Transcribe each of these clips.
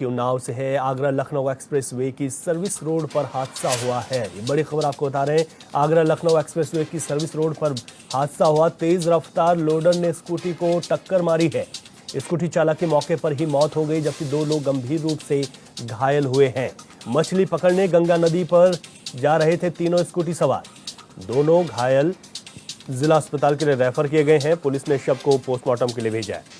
उन्नाव से है। आगरा लखनऊ एक्सप्रेसवे की सर्विस रोड पर हादसा हुआ है। ये बड़ी खबर आपको बता रहे हैं। आगरा लखनऊ एक्सप्रेसवे की सर्विस रोड पर हादसा हुआ। तेज रफ्तार लोडर ने स्कूटी को टक्कर मारी है। स्कूटी चालक की मौके पर ही मौत हो गई, जबकि 2 लोग गंभीर रूप से घायल हुए हैं। मछली पकड़ने गंगा नदी पर जा रहे थे तीनों स्कूटी सवार। दोनों घायल जिला अस्पताल के लिए रेफर किए गए हैं। पुलिस ने शव को पोस्टमार्टम के लिए भेजा है।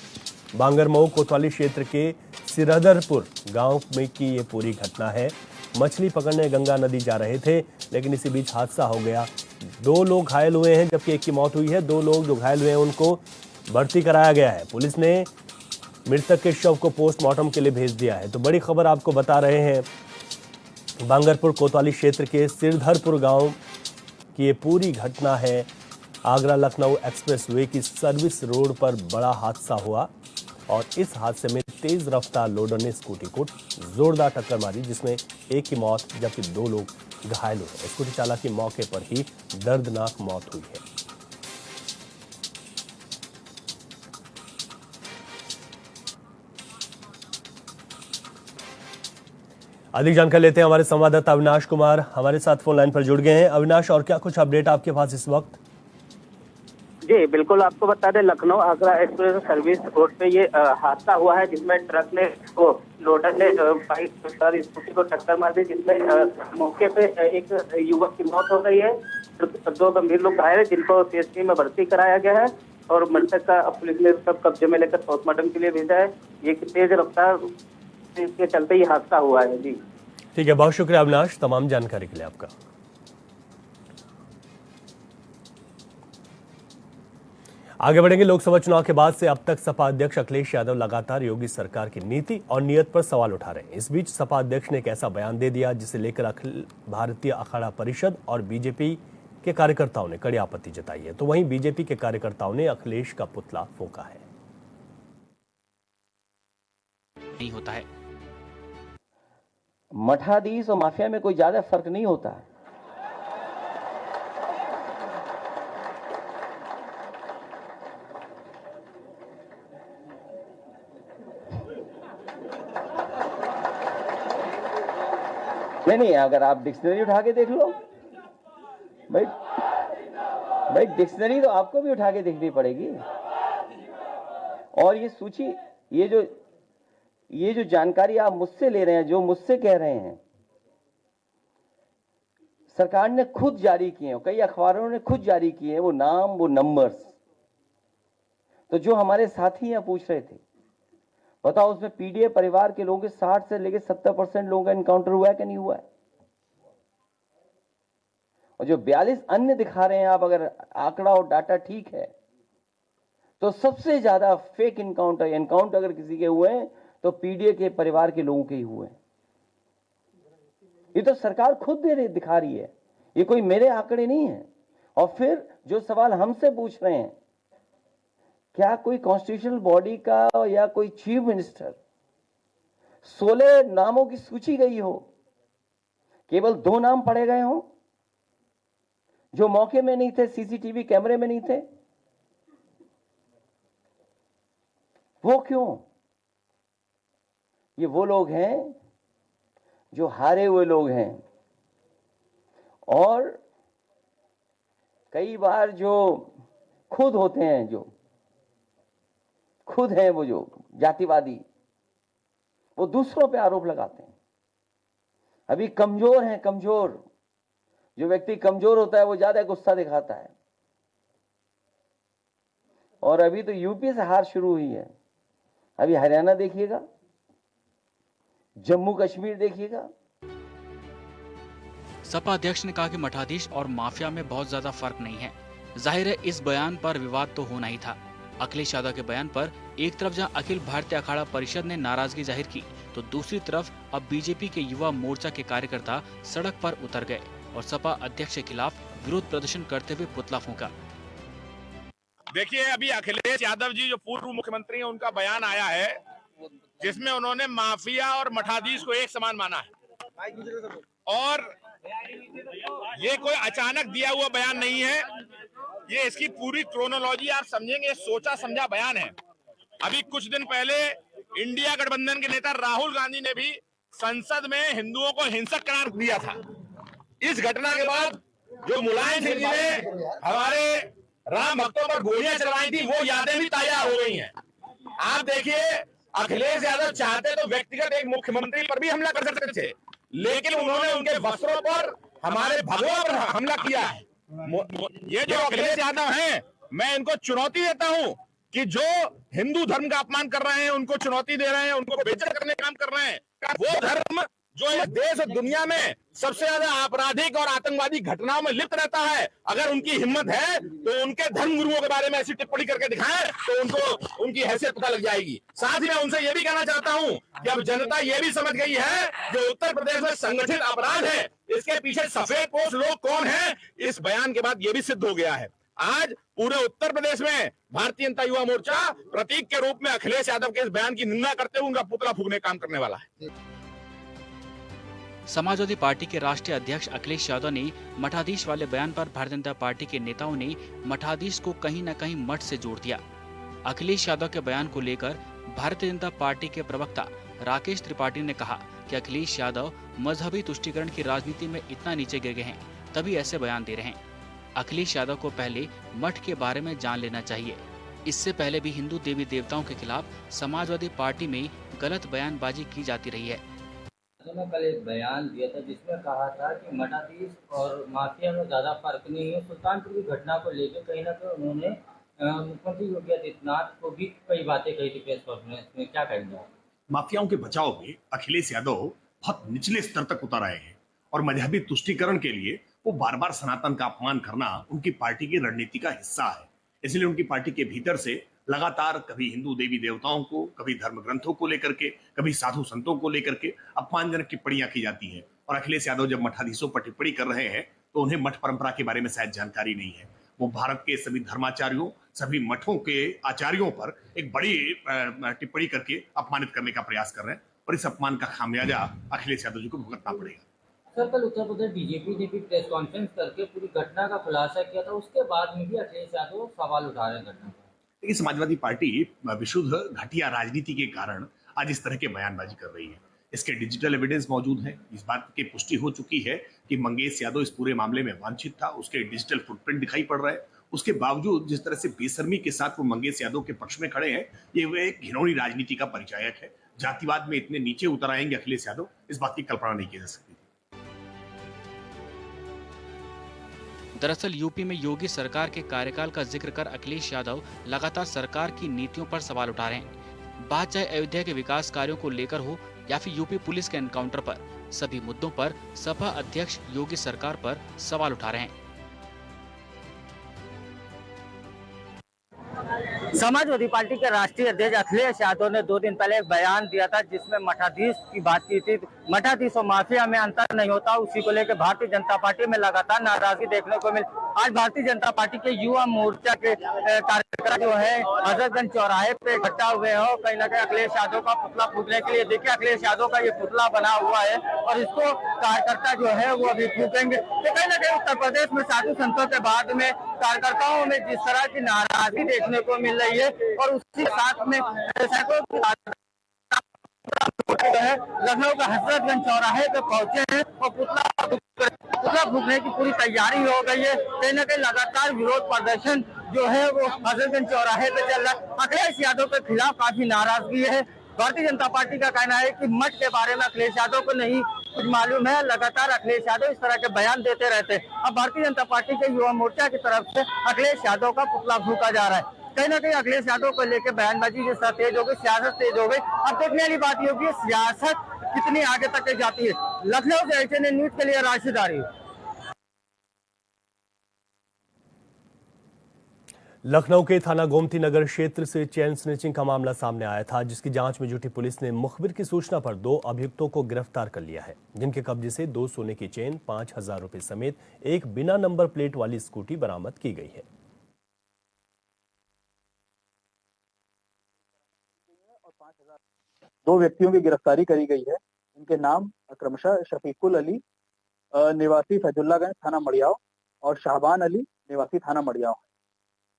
बांगरमऊ कोतवाली क्षेत्र के सिरदरपुर गांव में की ये पूरी घटना है। मछली पकड़ने गंगा नदी जा रहे थे, लेकिन इसी बीच हादसा हो गया। 2 लोग घायल हुए हैं, जबकि एक की मौत हुई है। 2 लोग जो घायल हुए हैं उनको भर्ती कराया गया है। पुलिस ने मृतक के शव को पोस्टमार्टम के लिए भेज दिया है। तो बड़ी खबर आपको बता रहे हैं। बांगरपुर कोतवाली क्षेत्र के सिरधरपुर गांव की ये पूरी घटना है। आगरा लखनऊ एक्सप्रेसवे की सर्विस रोड पर बड़ा हादसा हुआ और इस हादसे में तेज रफ्तार लोडर ने स्कूटी को जोरदार टक्कर मारी, जिसमें एक की मौत जबकि 2 लोग घायल हुए। स्कूटी चालक की मौके पर ही दर्दनाक मौत हुई है। अधिक जानकारी लेते हैं हमारे संवाददाता अविनाश कुमार हमारे साथ फोन लाइन पर जुड़ गए हैं। अविनाश, और क्या कुछ अपडेट आपके पास इस वक्त? जी बिल्कुल, आपको बता दें Lucknow Agra express service road पे ये हादसा हुआ है, जिसमें ट्रक ने लोडर ने बाइक पर स्कूटी को टक्कर मार दी, जिसमें मौके पे एक युवक की मौत हो गई है। 2 गंभीर लोग घायल हैं, जिनको सीएचसी में भर्ती कराया गया है और मृतक का पुलिस ने सब कब्जे में लेकर पोस्टमार्टम के लिए भेजा है। ये तेज रफ्तार के चलते ही हादसा हुआ है। जी ठीक है, बहुत शुक्रिया अविनाश तमाम जानकारी के लिए आपका। आगे बढ़ेंगे। लोकसभा चुनाव के बाद से अब तक सपा अध्यक्ष अखिलेश यादव लगातार योगी सरकार की नीति और नीयत पर सवाल उठा रहे हैं। इस बीच सपा अध्यक्ष ने एक ऐसा बयान दे दिया जिसे लेकर अखिल भारतीय अखाड़ा परिषद और बीजेपी के कार्यकर्ताओं ने कड़ी आपत्ति जताई है। तो वहीं बीजेपी के कार्यकर्ताओं ने अखिलेश का पुतला फूंका है। नहीं होता है। मठाधीश और माफिया में कोई ज्यादा फर्क नहीं होता है। नहीं, अगर आप डिक्शनरी उठा के देख लो भाई डिक्शनरी तो आपको भी उठा के देखनी पड़ेगी। और ये सूची, ये जो जानकारी आप मुझसे ले रहे हैं, जो मुझसे कह रहे हैं, सरकार ने खुद जारी किए हैं, कई अखबारों ने खुद जारी किए हैं वो नाम, वो नंबर्स। तो जो हमारे साथी यहाँ पूछ रहे थे, बताओ उसमें पीडीए परिवार के लोगों के 60 से लेकर 70% लोगों का एनकाउंटर हुआ है कि नहीं हुआ है? और जो 42 अन्य दिखा रहे हैं आप, अगर आंकड़ा और डाटा ठीक है, तो सबसे ज्यादा फेक एनकाउंटर अगर किसी के हुए हैं तो पीडीए के परिवार के लोगों के ही हुए हैं। ये तो सरकार खुद दिखा रही है, ये कोई मेरे आंकड़े नहीं है। और फिर जो सवाल हमसे पूछ रहे हैं, क्या कोई कॉन्स्टिट्यूशनल बॉडी का या कोई चीफ मिनिस्टर 16 नामों की सूची गई हो, केवल 2 नाम पढ़े गए हो जो मौके में नहीं थे, सीसीटीवी कैमरे में नहीं थे? वो क्यों? ये वो लोग हैं जो हारे हुए लोग हैं, और कई बार जो खुद होते हैं, जो खुद हैं वो जो जातिवादी, वो दूसरों पे आरोप लगाते हैं। अभी कमजोर हैं, कमजोर जो व्यक्ति कमजोर होता है वो ज्यादा गुस्सा दिखाता है। और अभी तो यूपी से हार शुरू हुई है, अभी हरियाणा देखिएगा, जम्मू कश्मीर देखिएगा। सपा अध्यक्ष ने कहा कि मठाधीश और माफिया में बहुत ज्यादा फर्क नहीं है। जाहिर है इस बयान पर विवाद तो होना ही था। अखिलेश यादव के बयान पर एक तरफ जहां अखिल भारतीय अखाड़ा परिषद ने नाराजगी जाहिर की, तो दूसरी तरफ अब बीजेपी के युवा मोर्चा के कार्यकर्ता सड़क पर उतर गए और सपा अध्यक्ष के खिलाफ विरोध प्रदर्शन करते हुए पुतला फूंका। देखिए, अभी अखिलेश यादव जी जो पूर्व मुख्यमंत्री हैं, उनका बयान आया है जिसमें उन्होंने माफिया और मठाधीश को एक समान माना है। और ये कोई अचानक दिया हुआ बयान नहीं है, ये इसकी पूरी क्रोनोलॉजी आप समझेंगे, सोचा समझा बयान है। अभी कुछ दिन पहले इंडिया गठबंधन के नेता राहुल गांधी ने भी संसद में हिंदुओं को हिंसक करार दिया था। इस घटना के बाद जो मुलायम सिंह जी ने हमारे राम भक्तों पर गोलियां चलवाई थी, वो यादें भी ताजा हो गई हैं। आप देखिए, अखिलेश यादव चाहते तो व्यक्तिगत एक मुख्यमंत्री पर भी हमला कर सकते थे, लेकिन उन्होंने उनके वस्त्रों पर, हमारे भगवा पर हमला किया है। ये जो अखिलेश यादव हैं, मैं इनको चुनौती देता हूं कि जो हिंदू धर्म का अपमान कर रहे हैं, उनको चुनौती दे रहे हैं, उनको बेइज्जत करने का काम कर रहे हैं। वो धर्म जो इस देश और दुनिया में सबसे ज्यादा आपराधिक और आतंकवादी घटनाओं में लिप्त रहता है, अगर उनकी हिम्मत है तो उनके धर्म गुरुओं के बारे में ऐसी टिप्पणी करके दिखाएं तो उनको उनकी हैसियत पता लग जाएगी। साथ ही मैं उनसे यह भी कहना चाहता हूं कि अब जनता यह भी समझ गई है जो उत्तर प्रदेश में संगठित अपराध है, इसके पीछे सफेद पोस्ट लोग कौन है, इस बयान के बाद यह भी सिद्ध हो गया है। आज पूरे उत्तर प्रदेश में भारतीय जनता युवा मोर्चा प्रतीक के रूप में अखिलेश यादव के इस बयान की निंदा करते हुए उनका पुतला फूंकने का काम करने वाला है। समाजवादी पार्टी के राष्ट्रीय अध्यक्ष अखिलेश यादव ने मठाधीश वाले बयान पर भारतीय जनता पार्टी के नेताओं ने मठाधीश को कहीं न कहीं मठ से जोड़ दिया। अखिलेश यादव के बयान को लेकर भारतीय जनता पार्टी के प्रवक्ता राकेश त्रिपाठी ने कहा कि अखिलेश यादव मजहबी तुष्टीकरण की राजनीति में इतना नीचे गिर गए हैं, तभी ऐसे बयान दे रहे हैं। अखिलेश यादव को पहले मठ के बारे में जान लेना चाहिए। इससे पहले भी हिंदू देवी देवताओं के खिलाफ समाजवादी पार्टी में गलत बयानबाजी की जाती रही है। ने कल एक बयान दिया था जिसमें कहा था कि मठाधीश और माफिया में ज्यादा फर्क नहीं है। सुल्तानपुर की घटना को लेकर कहीं ना कहीं उन्होंने मुख्यमंत्री योगी आदित्यनाथ को भी कई बातें कही थी प्रेस कॉन्फ्रेंस में। क्या कहेंगे? माफियाओं के बचाव में अखिलेश यादव बहुत निचले स्तर तक उतर आए हैं और मजहबी तुष्टीकरण के लिए वो बार बार सनातन का अपमान करना उनकी पार्टी की रणनीति का हिस्सा है। इसलिए उनकी पार्टी के भीतर से लगातार कभी हिंदू देवी देवताओं को, कभी धर्म ग्रंथों को लेकर के, कभी साधु संतों को लेकर के अपमानजनक टिप्पणियां की जाती हैं। और अखिलेश यादव जब मठाधीशों पर टिप्पणी कर रहे हैं तो उन्हें मठ परंपरा के बारे में शायद जानकारी नहीं है। वो भारत के सभी धर्माचार्यों, सभी मठों के आचार्यों पर एक बड़ी टिप्पणी करके अपमानित करने का प्रयास कर रहे हैं और इस अपमान का खामियाजा अखिलेश यादव जी को भुगतना पड़ेगा। सर, कल उत्तर प्रदेश बीजेपी ने भी प्रेस कॉन्फ्रेंस करके पूरी घटना का खुलासा किया था, उसके बाद में भी अखिलेश यादव सवाल उठा रहे हैं घटना पर। लेकिन समाजवादी पार्टी विशुद्ध घटिया राजनीति के कारण आज इस तरह के बयानबाजी कर रही है। इसके डिजिटल एविडेंस मौजूद है। इस बात की पुष्टि हो चुकी है कि मंगेश यादव इस पूरे मामले में वांछित था। उसके डिजिटल फुटप्रिंट दिखाई पड़ रहा है। उसके बावजूद जिस तरह से बेशर्मी के साथ वो मंगेश यादव के पक्ष में खड़े हैं, ये वे एक घिनौनी राजनीति का परिचायक है। जातिवाद में इतने नीचे उतर आएंगे अखिलेश यादव, इस बात की कल्पना नहीं की जा सकती। दरअसल यूपी में योगी सरकार के कार्यकाल का जिक्र कर अखिलेश यादव लगातार सरकार की नीतियों पर सवाल उठा रहे हैं। बात चाहे अयोध्या के विकास कार्यों को लेकर हो या फिर यूपी पुलिस के एनकाउंटर पर, सभी मुद्दों पर सपा अध्यक्ष योगी सरकार पर सवाल उठा रहे हैं। समाजवादी पार्टी के राष्ट्रीय अध्यक्ष अखिलेश यादव ने 2 दिन पहले एक बयान दिया था जिसमें मठाधीश की बात की थी। मठाधीश और माफिया में अंतर नहीं होता, उसी को लेकर भारतीय जनता पार्टी में लगातार नाराजगी देखने को मिली। आज भारतीय जनता पार्टी के युवा मोर्चा के कार्यकर्ता जो है हजरतगंज चौराहे पे इकट्ठा हुए हैं और कहीं ना कहीं अखिलेश यादव का पुतला फूकने के लिए, देखिए अखिलेश यादव का ये पुतला बना हुआ है और इसको कार्यकर्ता जो है वो अभी फूकेंगे। तो कहीं ना कहीं उत्तर प्रदेश में साधु संतों के बाद में कार्यकर्ताओं में जिस तरह की नाराजगी देखने को मिल रही है और उसी साथ में लखनऊ का हजरतगंज चौराहे पे पहुंचे हैं और पुतला फूकने की पूरी तैयारी हो गई है। कहीं ना कहीं लगातार विरोध प्रदर्शन जो है वो हजरतगंज चौराहे पे चल रहा है। अखिलेश यादव के खिलाफ काफी नाराजगी है। भारतीय जनता पार्टी का कहना है कि मठ के बारे में अखिलेश यादव को नहीं कुछ मालूम है। लगातार अखिलेश यादव इस तरह के बयान देते रहते हैं। अब भारतीय जनता पार्टी के युवा मोर्चा की तरफ से अखिलेश यादव का पुतला फूका जा रहा है। कहीं ना कहीं अखिलेश यादव को लेकर बयानबाजी जिस तरह तेज हो गई, सियासत तेज हो गई। अब देखने वाली बात ये होगी सियासत कितनी आगे तक जाती है। लखनऊ से HNA न्यूज के लिए राशिद आरिफ। लखनऊ के थाना गोमती नगर क्षेत्र से चेन स्नैचिंग का मामला सामने आया था, जिसकी जांच में जुटी पुलिस ने मुखबिर की सूचना पर 2 अभियुक्तों को गिरफ्तार कर लिया है, जिनके कब्जे से 2 सोने की चेन, 5,000 रुपए समेत एक बिना नंबर प्लेट वाली स्कूटी बरामद की गई है। 2 व्यक्तियों की गिरफ्तारी करी गई है। इनके नाम क्रमशः शफीकुल अली निवासी फैजुल्लागंज थाना मड़ियाव और शाहबान अली निवासी थाना मड़ियाव।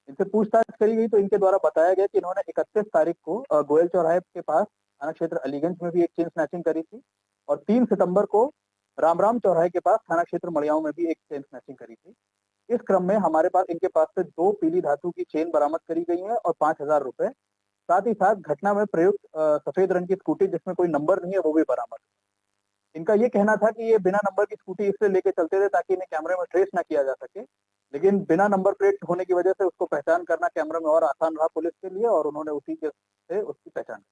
इनसे पूछताछ करी गई तो इनके द्वारा बताया गया कि इन्होंने 31 तारीख को गोयल चौराहे के पास थाना क्षेत्र अलीगंज में भी एक चेन स्नैचिंग करी थी और 3 सितंबर को राम चौराहे के पास थाना क्षेत्र मड़ियाऊ में भी एक चेन स्नैचिंग करी थी। इस क्रम में हमारे पास इनके पास से 2 पीली धातु की चेन बरामद करी गई है और 5,000 रुपए। साथ ही साथ घटना में प्रयुक्त सफेद रंग की स्कूटी जिसमें कोई नंबर नहीं है वो भी बरामद। इनका ये कहना था कि ये बिना नंबर की स्कूटी इसलिए लेके चलते थे ताकि इन्हें कैमरे में ट्रेस ना किया जा सके, लेकिन बिना नंबर प्लेट होने की वजह से उसको पहचान करना कैमरे में और आसान रहा पुलिस के लिए और उन्होंने उसी के से उसकी पहचान की।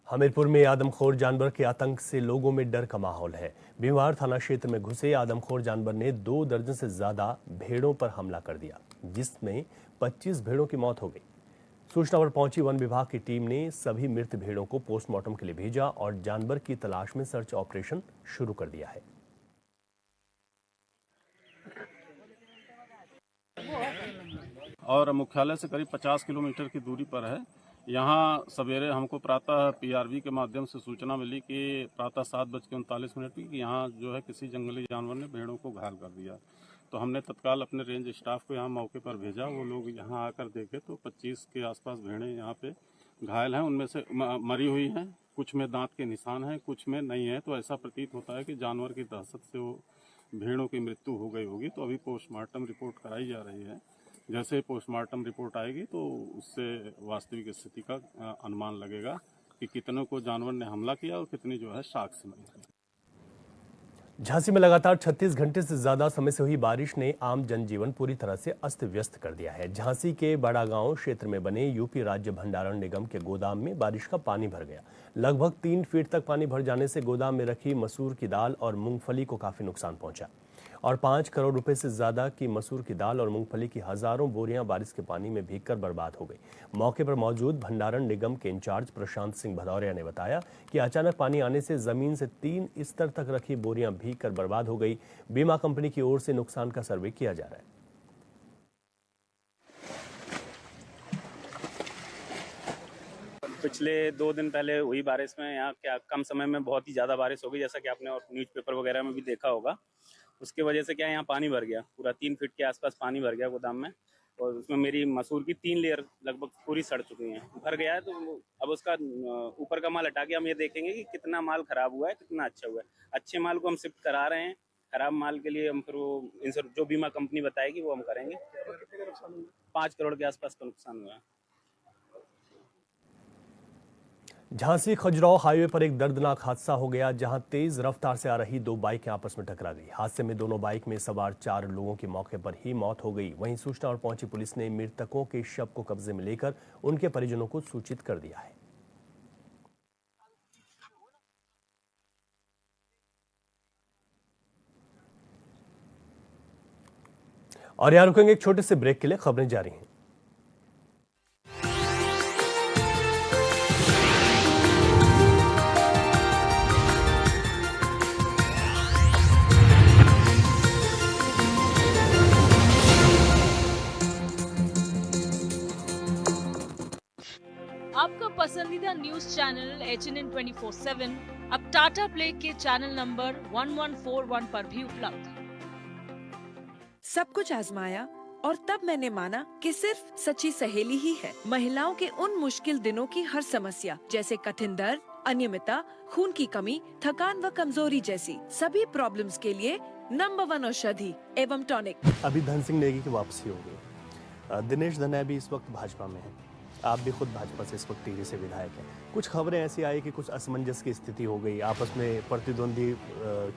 हमीरपुर में आदमखोर जानवर के आतंक से लोगों में डर का माहौल है। बीमार थाना क्षेत्र में घुसे आदमखोर जानवर ने 2 दर्जन से ज्यादा भेड़ों पर हमला कर दिया, जिसमें 25 भेड़ों की मौत हो गई। सूचना पर पहुंची वन विभाग की टीम ने सभी मृत भेड़ों को पोस्टमार्टम के लिए भेजा और जानवर की तलाश में सर्च ऑपरेशन शुरू कर दिया है। और मुख्यालय से करीब 50 किलोमीटर की दूरी पर है। यहाँ सवेरे हमको प्रातः पीआरवी के माध्यम से सूचना मिली कि प्रातः 7:39 की कि यहाँ जो है किसी जंगली जानवर ने भेड़ों को घायल कर दिया। तो हमने तत्काल अपने रेंज स्टाफ को यहाँ मौके पर भेजा। वो लोग यहाँ आकर देखे तो 25 के आसपास भेड़ें यहाँ पे घायल हैं। उनमें से मरी हुई हैं, कुछ में दांत के निशान हैं, कुछ में नहीं है। तो ऐसा प्रतीत होता है कि जानवर की दहशत से वो भेड़ों की मृत्यु हो गई होगी। तो अभी पोस्टमार्टम रिपोर्ट कराई जा रही है। जैसे पोस्टमार्टम रिपोर्ट आएगी तो उससे वास्तविक स्थिति का अनुमान लगेगा कि कितनों को जानवर ने हमला किया और कितनी जो है साक्ष्य मिले। झांसी में लगातार 36 घंटे से ज्यादा समय से हुई बारिश ने आम जनजीवन पूरी तरह से अस्त व्यस्त कर दिया है। झांसी के बड़ा गांव क्षेत्र में बने यूपी राज्य भंडारण निगम के गोदाम में बारिश का पानी भर गया। लगभग 3 फीट तक पानी भर जाने से गोदाम में रखी मसूर की दाल और मूंगफली को काफी नुकसान पहुंचा और 5 करोड़ रुपए से ज्यादा की मसूर की दाल और मूंगफली की हजारों बोरियां बारिश के पानी में भीगकर बर्बाद हो गई। मौके पर मौजूद भंडारण निगम के इंचार्ज प्रशांत सिंह भदौरिया ने बताया कि अचानक पानी आने से जमीन से 3 स्तर तक रखी बोरियां भीगकर बर्बाद हो गई। बीमा कंपनी की ओर से नुकसान का सर्वे किया जा रहा है। पिछले 2 दिन पहले हुई बारिश में यहाँ क्या कम समय में बहुत ही ज़्यादा बारिश हो गई, जैसा कि आपने और न्यूज़पेपर वगैरह में भी देखा होगा। उसके वजह से क्या यहाँ पानी भर गया, पूरा 3 फीट के आसपास पानी भर गया गोदाम में और उसमें मेरी मसूर की 3 लेयर लगभग पूरी सड़ चुकी हैं, भर गया है। तो अब उसका ऊपर का माल हटा के हम ये देखेंगे कि कितना माल खराब हुआ है, कितना अच्छा हुआ है। अच्छे माल को हम शिफ्ट करा रहे हैं, खराब माल के लिए हम फिर वो जो बीमा कंपनी बताएगी वो हम करेंगे। 5 करोड़ के आसपास का नुकसान हुआ है। झांसी खजुराहो हाईवे पर एक दर्दनाक हादसा हो गया, जहां तेज रफ्तार से आ रही 2 बाइकें आपस में टकरा गई। हादसे में दोनों बाइक में सवार 4 लोगों की मौके पर ही मौत हो गई। वहीं सूचना पर पहुंची पुलिस ने मृतकों के शव को कब्जे में लेकर उनके परिजनों को सूचित कर दिया है। और यहां रुकेंगे एक छोटे से ब्रेक के लिए, खबरें जारी हैं। आपका पसंदीदा न्यूज चैनल HNN 24/7 अब टाटा प्ले के चैनल नंबर 1141 पर भी उपलब्ध है। सब कुछ आजमाया और तब मैंने माना कि सिर्फ सच्ची सहेली ही है। महिलाओं के उन मुश्किल दिनों की हर समस्या, जैसे कठिन दर्द, अनियमितता, खून की कमी, थकान व कमजोरी जैसी सभी प्रॉब्लम्स के लिए नंबर 1 औषधि एवं टॉनिक। अभी धन सिंह नेगी की वापसी हो गई। दिनेश धनैया भी इस वक्त भाजपा में है। आप भी खुद भाजपा से इस वक्त टिहरी से विधायक हैं। कुछ खबरें ऐसी आई कि कुछ असमंजस की स्थिति हो गई, आपस में प्रतिद्वंदी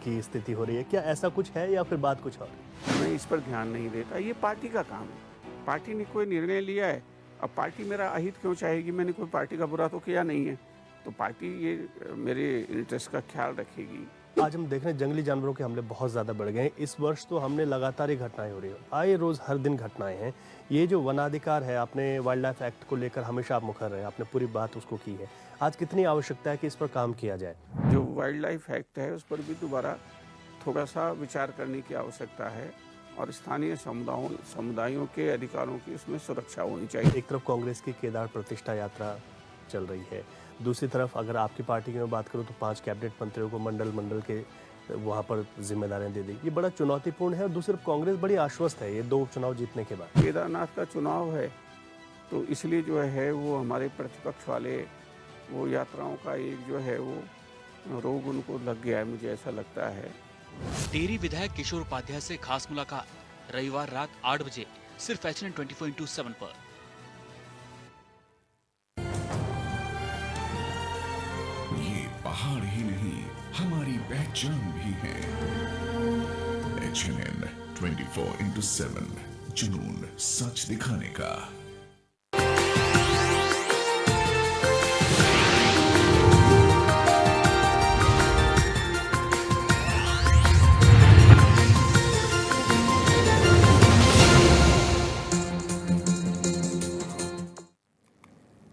की स्थिति हो रही है। क्या ऐसा कुछ है या फिर बात कुछ और? मैं इस पर ध्यान नहीं देता, ये पार्टी का काम है। पार्टी ने कोई निर्णय लिया है, अब पार्टी मेरा अहित क्यों चाहेगी? मैंने कोई पार्टी का बुरा तो किया नहीं है, तो पार्टी ये मेरे इंटरेस्ट का ख्याल रखेगी। आज हम देख रहे हैं जंगली जानवरों के हमले बहुत ज़्यादा बढ़ गए हैं। इस वर्ष तो हमने लगातार ही घटनाएं हो रही है, आए रोज़ हर दिन घटनाएं हैं। ये जो वनाधिकार है, आपने वाइल्ड लाइफ एक्ट को लेकर हमेशा आप मुखर रहे, आपने पूरी बात उसको की है। आज कितनी आवश्यकता है कि इस पर काम किया जाए? जो वाइल्ड लाइफ एक्ट है उस पर भी दोबारा थोड़ा सा विचार करने की आवश्यकता है और स्थानीय समुदायों के अधिकारों की उसमें सुरक्षा होनी चाहिए। एक तरफ कांग्रेस की केदार प्रतिष्ठा यात्रा चल रही है, दूसरी तरफ अगर आपकी पार्टी की मैं बात करूं तो 5 कैबिनेट मंत्रियों को मंडल के वहाँ पर जिम्मेदारियां दे दी। ये बड़ा चुनौतीपूर्ण है और दूसरी तरफ कांग्रेस बड़ी आश्वस्त है ये 2 चुनाव जीतने के बाद। केदारनाथ का चुनाव है तो इसलिए जो है वो हमारे प्रतिपक्ष वाले वो यात्राओं का एक जो है वो रोग उनको लग गया है, मुझे ऐसा लगता है। टेरी विधायक किशोर उपाध्याय से खास मुलाकात रविवार रात 8 बजे सिर्फ HNN 24/7 पर। ये पहाड़ ही नहीं हमारी पहचान भी है। HNN 24/7 जुनून सच दिखाने का।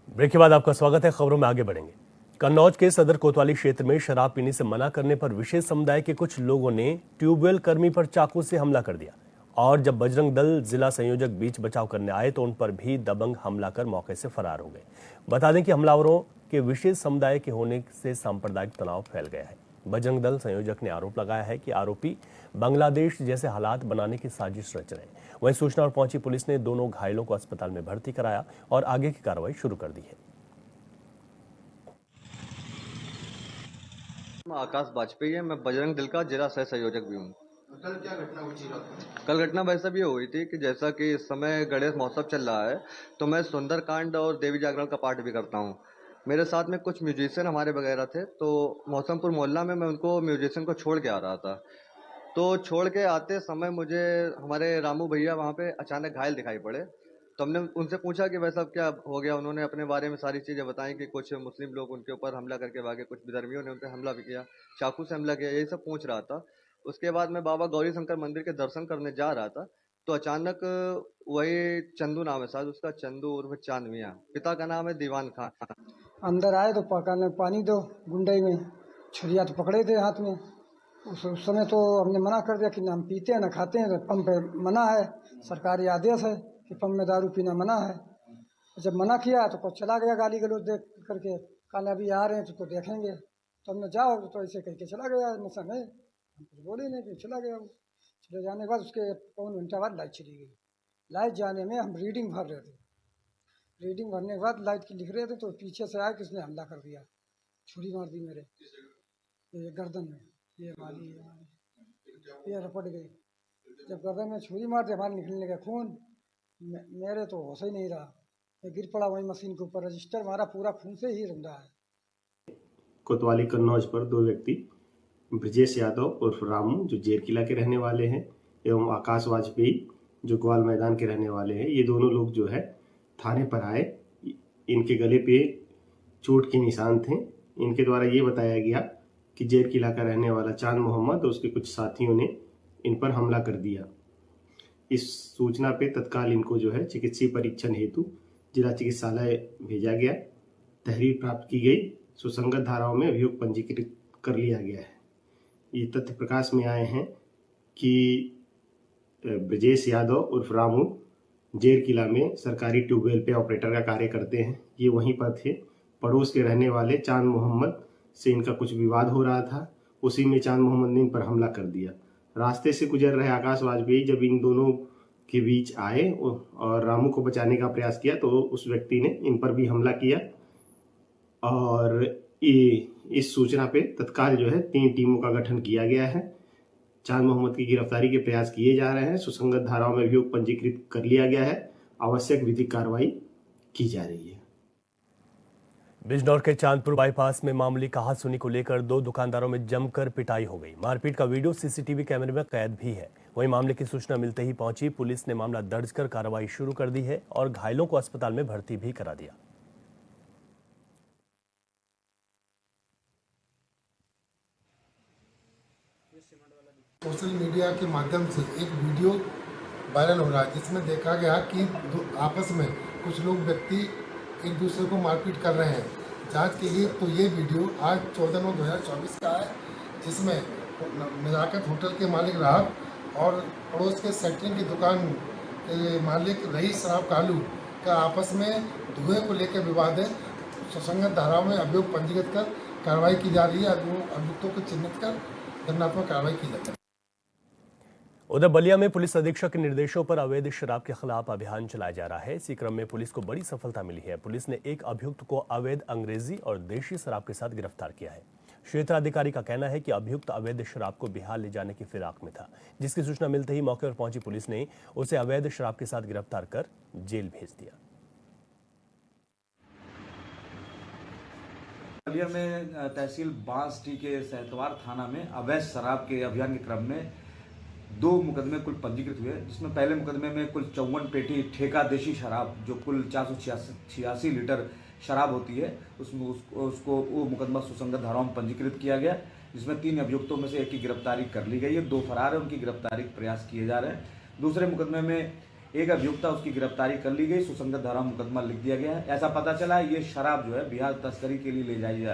ब्रेक के बाद आपका स्वागत है। खबरों में आगे बढ़ेंगे। कन्नौज के सदर कोतवाली क्षेत्र में शराब पीने से मना करने पर विशेष समुदाय के कुछ लोगों ने ट्यूबवेल कर्मी पर चाकू से हमला कर दिया और जब बजरंग दल जिला संयोजक बीच बचाव करने आए तो उन पर भी दबंग हमला कर मौके से फरार हो गए। बता दें कि हमलावरों के विशेष समुदाय के होने से सांप्रदायिक तनाव फैल गया है। बजरंग दल संयोजक ने आरोप लगाया है कि आरोपी बांग्लादेश जैसे हालात बनाने की साजिश रच रहे हैं। वहीं सूचना पर पहुंची पुलिस ने दोनों घायलों को अस्पताल में भर्ती कराया और आगे की कार्रवाई शुरू कर दी है। आकाश वाजपेयी है, मैं बजरंग दल का जिला सह संयोजक भी हूँ। कल क्या घटना हुई थी? कल घटना वैसा भी हुई थी कि जैसा कि इस समय गणेश महोत्सव चल रहा है तो मैं सुंदरकांड और देवी जागरण का पाठ भी करता हूँ। मेरे साथ में कुछ म्यूजिशियन हमारे वगैरह थे तो मौसमपुर मोहल्ला में मैं उनको म्यूजिशियन को छोड़ के आ रहा था। तो छोड़ के आते समय मुझे हमारे रामू भैया वहाँ पे अचानक घायल दिखाई पड़े। तो हमने उनसे पूछा कि वैसा क्या हो गया। उन्होंने अपने बारे में सारी चीज़ें बताई कि कुछ मुस्लिम लोग उनके ऊपर हमला करके भागे, कुछ विधर्मियों ने उन पर हमला भी किया, चाकू से हमला किया, यही सब पूछ रहा था। उसके बाद मैं बाबा गौरी शंकर मंदिर के दर्शन करने जा रहा था तो अचानक वही चंदू नाम है शायद उसका, चंदू उर्फ चांद मियाँ, पिता का नाम है दीवान खान। अंदर आए तो पकाने पानी दो, गुंडई में छुरिया तो पकड़े थे हाथ में। उस समय तो हमने मना कर दिया कि ना हम पीते हैं ना खाते हैं, तो पंप पे मना है, सरकारी आदेश है कि पंप में दारू पीना मना है। जब मना किया तो कुछ चला गया गाली गलौज देख करके, कल अभी आ रहे हैं तो देखेंगे। तो हमने जाओ तो ऐसे कह के चला गया नशा में, हम कुछ बोले नहीं कि चला गया। चले जाने के बाद उसके पौन घंटा बाद लाइट चली गई। लाइट जाने में हम रीडिंग भर रहे थे, रीडिंग भरने के बाद लाइट की लिख रहे थे तो पीछे से आया किसने हमला कर दिया, छुरी मार दी मेरे ये गर्दन में, ये रपट गई। जब गर्दन में छुरी मार दी हमारे निकलने का खून, मेरे तो होश ही नहीं रहा, मैं गिर पड़ा वही मशीन के ऊपर। रजिस्टर मारा, पूरा खून से ही रंगा है। कोतवाली कन्नौज पर 2 व्यक्ति ब्रजेश यादव उर्फ रामू जो जेर किला के रहने वाले हैं एवं आकाश वाजपेयी जो ग्वाल मैदान के रहने वाले हैं, ये दोनों लोग जो है थाने पर आए। इनके गले पे चोट के निशान थे। इनके द्वारा ये बताया गया कि जेर किला का रहने वाला चांद मोहम्मद और उसके कुछ साथियों ने इन पर हमला कर दिया। इस सूचना पे तत्काल इनको जो है चिकित्सीय परीक्षण हेतु जिला चिकित्सालय भेजा गया। तहरीर प्राप्त की गई, सुसंगत धाराओं में अभियोग पंजीकृत कर लिया गया है। ये तथ्य प्रकाश में आए हैं कि ब्रजेश यादव उर्फ रामू जेर किला में सरकारी ट्यूबवेल पे ऑपरेटर का कार्य करते हैं। ये वहीं पर थे। पड़ोस के रहने वाले चांद मोहम्मद से इनका कुछ विवाद हो रहा था, उसी में चांद मोहम्मद ने इन पर हमला कर दिया। रास्ते से गुजर रहे आकाश वाजपेयी जब इन दोनों के बीच आए और रामू को बचाने का प्रयास किया तो उस व्यक्ति ने इन पर भी हमला किया और इस सूचना पे तत्काल जो है 3 टीमों का गठन किया गया है। चांद मोहम्मद की गिरफ्तारी के प्रयास किए जा रहे हैं। सुसंगत धाराओं में अभियोग पंजीकृत कर लिया गया है। आवश्यक विधिक कार्रवाई की जा रही है। बिजनौर के चांदपुर बाईपास में मामूली कहासुनी को लेकर 2 दुकानदारों में जमकर पिटाई हो गई। मारपीट का वीडियो सीसीटीवी कैमरे में कैद भी है। वहीं मामले की सूचना मिलते ही पहुंची पुलिस ने मामला दर्ज कर कार्रवाई शुरू कर दी है और घायलों को अस्पताल में भर्ती भी करा दिया। सोशल मीडिया के माध्यम से एक वीडियो वायरल हो रहा है जिसमें देखा गया कि आपस में कुछ लोग व्यक्ति एक दूसरे को मारपीट कर रहे हैं। जांच के लिए तो ये वीडियो आज 14/9/2024 का है, जिसमें नजाकत होटल के मालिक राहत और पड़ोस के सेंटरिंग की दुकान के मालिक रईस शराब कालू का आपस में धुएं को लेकर विवाद है। सुसंगत धाराओं में अभियोग पंजीकृत कर कार्रवाई की जा रही है। अभियुक्तों को चिन्हित कर दंडात्मक कार्रवाई की जाती है। उधर बलिया में पुलिस अधीक्षक के निर्देशों पर अवैध शराब के खिलाफ अभियान चलाया जा रहा है। इसी क्रम में पुलिस को बड़ी सफलता मिली है। पुलिस ने एक अभियुक्त को अवैध अंग्रेजी और देशी शराब के साथ गिरफ्तार किया है। क्षेत्र अधिकारी का कहना है कि अभियुक्त अवैध शराब को बिहार ले जाने की फिराक में था, जिसकी सूचना मिलते ही मौके पर पहुंची पुलिस ने उसे अवैध शराब के साथ गिरफ्तार कर जेल भेज दिया। बलिया में तहसील बांसटी के सहतवार थाना में अवैध शराब के अभियान के क्रम में 2 मुकदमे कुल पंजीकृत हुए, जिसमें पहले मुकदमे में कुल 54 पेटी ठेका देशी शराब जो कुल 486 लीटर शराब होती है उसको वो मुकदमा सुसंगत धाराओं में पंजीकृत किया गया, जिसमें 3 अभियुक्तों में से एक की गिरफ्तारी कर ली गई है। 2 फरार है, उनकी गिरफ्तारी के प्रयास किए जा रहे हैं। दूसरे मुकदमे में एक अभियुक्त उसकी गिरफ्तारी कर ली गई, सुसंगत धारा मुकदमा लिख दिया गया है। ऐसा पता चला है ये शराब जो है बिहार तस्करी के लिए ले जाई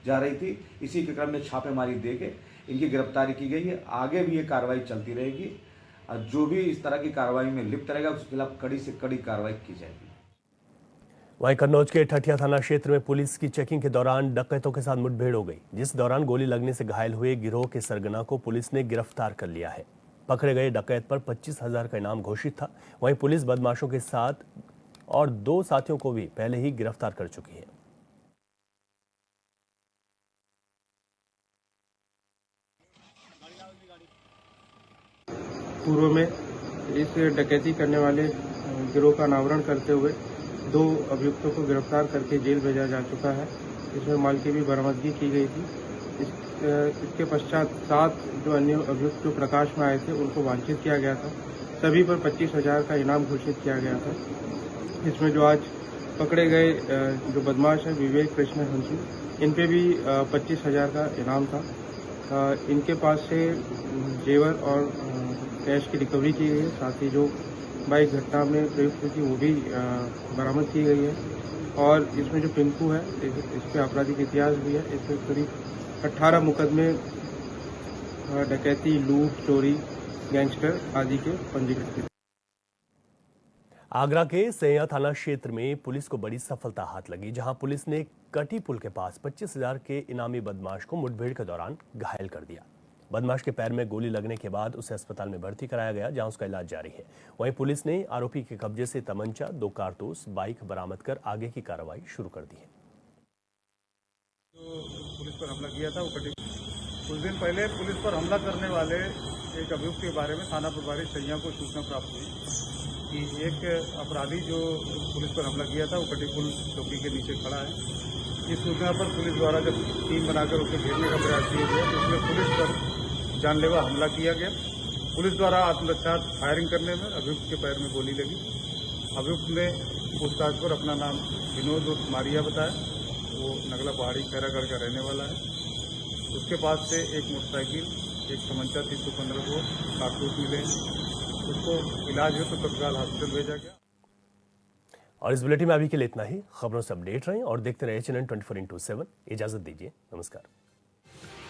जा रही थी। इसी के क्रम में छापेमारी दे के इनकी गिरफ्तारी की गई है। आगे भी ये कार्रवाई चलती रहेगी और जो भी इस तरह की कार्रवाई में लिप्त रहेगा उसके खिलाफ कड़ी से कड़ी कार्रवाई की जाएगी। वहीं कन्नौज के ठठिया थाना क्षेत्र में पुलिस की चेकिंग के दौरान डकैतों के साथ मुठभेड़ हो गई, जिस दौरान गोली लगने से घायल हुए गिरोह के सरगना को पुलिस ने गिरफ्तार कर लिया है। पकड़े गए डकैत पर 25,000 का इनाम घोषित था। वहीं पुलिस बदमाशों के साथ और 2 साथियों को भी पहले ही गिरफ्तार कर चुकी है। पूर्व में इस डकैती करने वाले गिरोह का अनावरण करते हुए 2 अभियुक्तों को गिरफ्तार करके जेल भेजा जा चुका है। इसमें माल की भी बरामदगी की गई थी। इसके पश्चात 7 जो अन्य अभियुक्त जो प्रकाश में आए थे उनको वांछित किया गया था। सभी पर 25,000 का इनाम घोषित किया गया था। इसमें जो आज पकड़े गए जो बदमाश है विवेक कृष्ण हंसू, इन पे भी 25,000 का इनाम था। इनके पास से जेवर और कैश की रिकवरी की गई है। साथ ही जो बाइक घटना में प्रयुक्त हुई थी वो भी बरामद की गई है। और इसमें जो पिंकू है इस पे आपराधिक इतिहास भी है। इसमें करीब 18 मुकदमे डकैती, लूट, चोरी, गैंगस्टर आदि के पंजीकृत किए। आगरा के सैया थाना क्षेत्र में पुलिस को बड़ी सफलता हाथ लगी, जहां पुलिस ने कटी पुल के पास 25,000 के इनामी बदमाश को मुठभेड़ के दौरान घायल कर दिया। बदमाश के पैर में गोली लगने के बाद उसे अस्पताल में भर्ती कराया गया, जहां उसका इलाज जारी है। वहीं पुलिस ने आरोपी के कब्जे से तमंचा, 2 कारतूस, बाइक बरामद कर आगे की कार्रवाई शुरू कर दी है। जो पुलिस पर हमला किया था वो कुछ दिन पहले पुलिस पर हमला करने वाले एक अभियुक्त के बारे में थाना प्रभारी सैया को सूचना प्राप्त हुई कि एक अपराधी जो पुलिस पर हमला किया था वो कटी पुल चौकी के नीचे खड़ा है। इस सूचना पर पुलिस द्वारा जब टीम बनाकर उसे घेरने का प्रयास किया गया तो उसमें पुलिस पर जानलेवा हमला किया गया। पुलिस द्वारा आत्मरक्षा फायरिंग करने में अभियुक्त के पैर में गोली लगी। अभियुक्त ने पूछताछ पर अपना नाम विनोद उर्फ मारिया बताया। वो नगला पहाड़ी खैरागढ़ का रहने वाला है। उसके पास से एक मोटरसाइकिल, एक तमंचा 315 को कारतूस मिले। उसको इलाज हो तो तत्काल हॉस्पिटल भेजा गया। और इस बुलेटिन में अभी के लिए इतना ही। खबरों से अपडेट रहें और देखते रहे HNN 24/7। इजाजत दीजिए, नमस्कार।